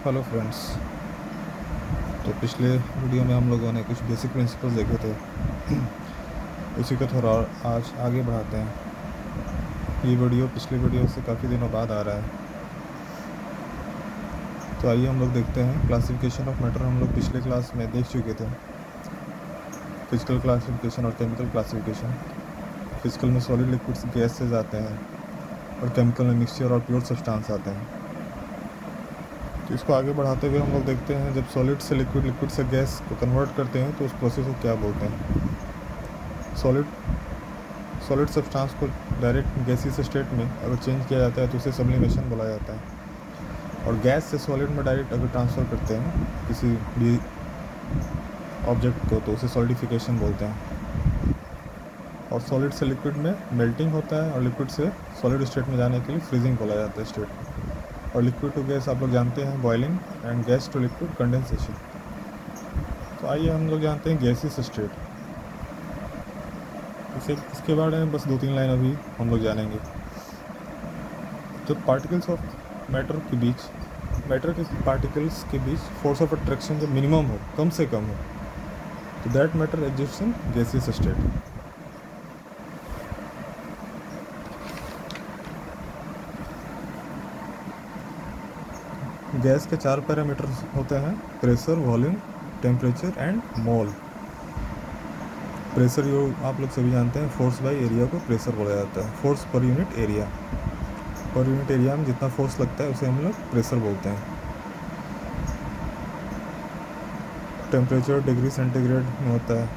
Hello friends. तो पिछले video में हम लोगों ने कुछ बेसिक प्रिंसिपल्स देखे थे। उसी को थोड़ा और आज आगे बढ़ाते हैं। ये वीडियो पिछले वीडियो से काफ़ी दिनों बाद आ रहा है। तो आइए हम लोग देखते हैं। क्लासिफिकेशन ऑफ मैटर हम लोग पिछले क्लास में देख चुके थे। फिजिकल क्लासिफिकेशन और केमिकल क्लासिफिकेशन। फिजिकल में सॉलिड लिक्विड्स गैसेज आते हैं और केमिकल में मिक्सचर और प्योर सब्सटेंस आते हैं। तो इसको आगे बढ़ाते हुए हम लोग देखते हैं, जब सॉलिड से लिक्विड, लिक्विड से गैस को कन्वर्ट करते हैं तो उस प्रोसेस को क्या बोलते हैं। सॉलिड सब्सटेंस को डायरेक्ट गैसीय स्टेट में अगर चेंज किया जाता है तो उसे सब्लिमेशन बोला जाता है। और गैस से सॉलिड में डायरेक्ट अगर ट्रांसफ़र करते हैं किसी भी ऑब्जेक्ट को तो उसे सॉलिडिफिकेशन बोलते हैं। और सॉलिड से लिक्विड में मेल्टिंग होता है और लिक्विड से सॉलिड स्टेट में जाने के लिए फ्रीजिंग बोला जाता है स्टेट। और लिक्विड टू गैस आप लोग जानते हैं boiling, and gas to liquid condensation. तो आइए हम लोग जानते हैं गैसीय स्टेट। इसके बारे में बस 2-3 लाइन अभी हम लोग जानेंगे। तो पार्टिकल्स ऑफ मैटर के पार्टिकल्स के बीच फोर्स ऑफ अट्रैक्शन जब मिनिमम हो, कम से कम हो, तो दैट मैटर एग्जिस्ट्स इन गैसीय स्टेट। गैस के 4 पैरामीटर होते हैं: pressure, volume, temperature and mole. Pressure जो आप लोग सभी जानते हैं, फोर्स बाय एरिया को प्रेशर बोला जाता है। Force per unit area. Per unit area में जितना फोर्स लगता है उसे हम लोग प्रेशर बोलते हैं। टेम्परेचर डिग्री सेंटीग्रेड में होता है।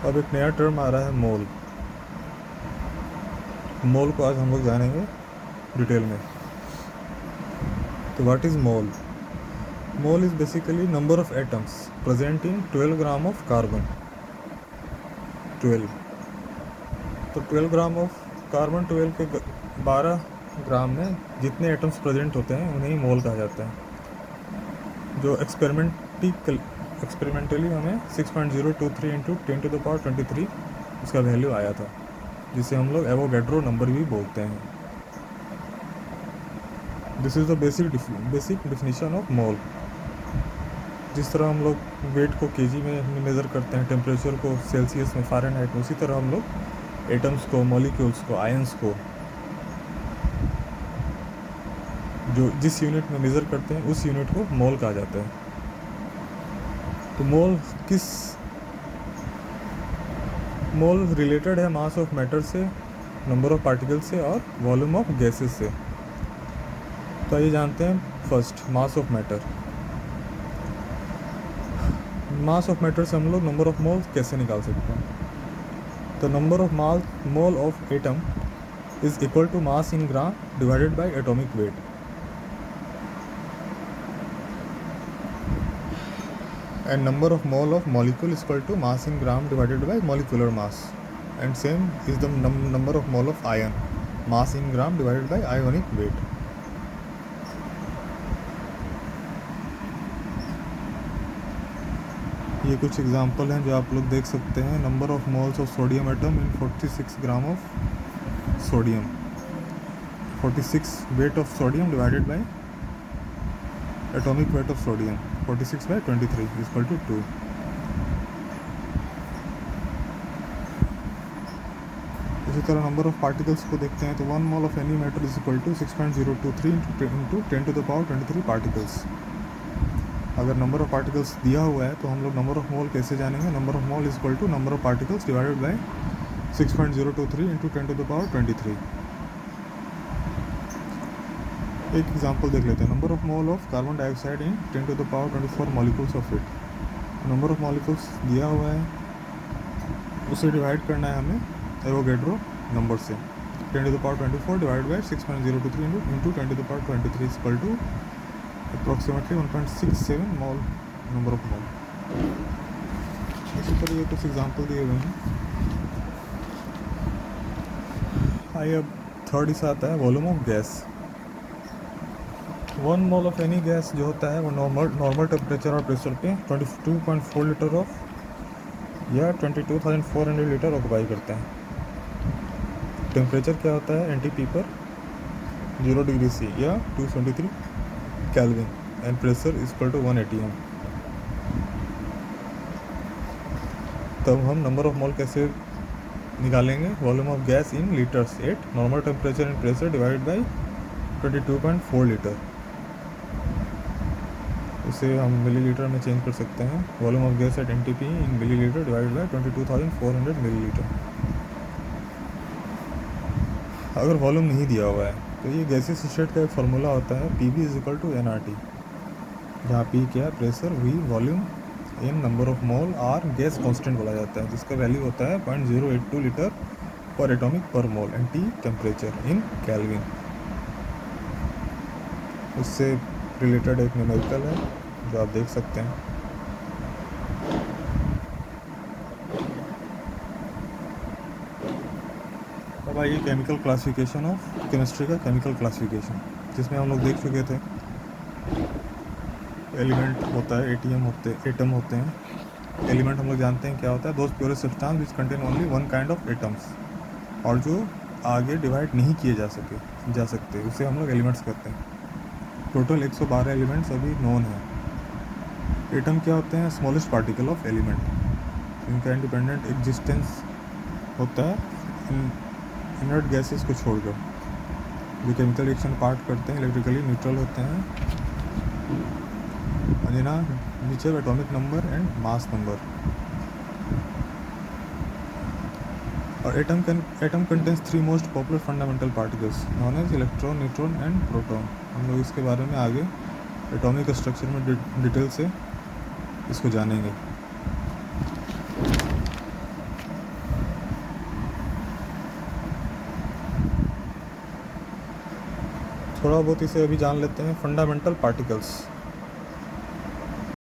अब एक नया टर्म आ रहा है, मोल। मोल को आज हम लोग जानेंगे डिटेल में। तो what is mole? Mole is basically number of atoms present in 12 gram of carbon. 12 तो 12 ग्राम ऑफ कार्बन, 12 के 12 ग्राम में जितने एटम्स प्रेजेंट होते हैं उन्हें ही मोल कहा जाता है। जो एक्सपेरिमेंटली हमें 6.023 इंटू 10⁻23 उसका वैल्यू आया था, जिसे हम लोग एवोगैड्रो नंबर भी बोलते हैं। This is the basic definition of mole. जिस तरह हम लोग वेट को केजी में मेज़र करते हैं, टेम्परेचर को सेल्सियस में, फ़ारेनहाइट में, उसी तरह हम लोग एटम्स को, मॉलिक्यूल्स को, आयंस को जो जिस यूनिट में मेज़र करते हैं उस यूनिट को मोल कहा जाता है। तो मोल रिलेटेड है मास ऑफ मैटर से, नंबर ऑफ पार्टिकल से और वॉल्यूम ऑफ गैसेस से। तो आइए जानते हैं first mass of matter. Mass of matter से हम लोग नंबर ऑफ मोल कैसे निकाल सकते हैं। तो number of mole of atom is equal to mass in gram divided by atomic weight. And number of mole of molecule is equal to mass in gram divided by molecular mass. And same is the number of mole of ion, mass in gram divided by ionic weight. ये कुछ example हैं जो आप लोग देख सकते हैं। Number of moles of sodium atom in 46 gram of sodium. 46 weight of sodium divided by atomic weight of sodium, 46/23 is equal to 2। इसी तरह नंबर ऑफ पार्टिकल्स को देखते हैं। तो 1 mole of any matter is equal to 6.023 into 10⁻23 particles. अगर number of particles दिया हुआ है तो हम लोग नंबर ऑफ मोल कैसे जानेंगे? Number of mole is equal to number of particles divided by 6.023 into 10⁻23। एक एग्जांपल देख लेते हैं। Number of mole of carbon dioxide in 10⁻24 molecules of it. Number of molecules दिया हुआ है, उसे डिवाइड करना है हमें एवोगैड्रो नंबर से। 10⁻24 divide by 6.023 into 10⁻23 is equal to approximately 1.67 mole, number of mole. इसी तरह ये कुछ एग्जांपल दिए हुए हैं। आइए अब थर्ड इस आता है volume of gas. 1 mole of any gas जो होता है वो नॉर्मल टेम्परेचर और प्रेशर पे 22.4 लीटर ऑफ या 22,400 लीटर ऑक्यूपाई करते हैं। टेम्परेचर क्या होता है? NTP पर 0 डिग्री C या 273 kelvin. And pressure is equal to 1 atm। तब हम नंबर ऑफ मोल कैसे निकालेंगे? Volume of gas in litres at normal temperature and pressure divide by 22.4 litre. उसे हम मिलीलीटर में चेंज कर सकते हैं। Volume of gas at NTP in millilitre divide by 22,400 millilitre. अगर वॉल्यूम नहीं दिया हुआ है तो ये गैसेस स्टेट का एक फार्मूला होता है PV is equal to nRT, जहाँ P क्या है? Pressure, V volume, N number of mole, R gas constant बोला जाता है, जिसका वैल्यू होता है 0.082 litre per atomic per mole, and T temperature in Kelvin. उससे रिलेटेड एक न्यूमेरिकल है जो आप देख सकते हैं। अब आइए केमिकल क्लासिफिकेशन ऑफ केमिस्ट्री का केमिकल क्लासिफिकेशन, जिसमें हम लोग देख चुके थे एलिमेंट होता है, एटम होते हैं। एलिमेंट हम लोग जानते हैं क्या होता है? Those purest substance which contain only one kind of atoms, और जो आगे डिवाइड नहीं किए जा सकते उसे हम लोग एलिमेंट्स कहते हैं। टोटल 112 एलिमेंट्स अभी नोन है। एटम क्या होते हैं? Smallest particle of element. इनका इंडिपेंडेंट एग्जिस्टेंस होता है इनर्ट गैसेस को छोड़कर। जो केमिकल रिएक्शन पार्ट करते हैं इलेक्ट्रिकली न्यूट्रल होते हैं, जिना नीचे atomic number and mass number. और atom contains 3 most popular fundamental particles known as electron, neutron and proton. हम लोग इसके बारे में आगे एटॉमिक स्ट्रक्चर में डिटेल से इसको जानेंगे। थोड़ा बहुत इसे अभी जान लेते हैं। Fundamental particles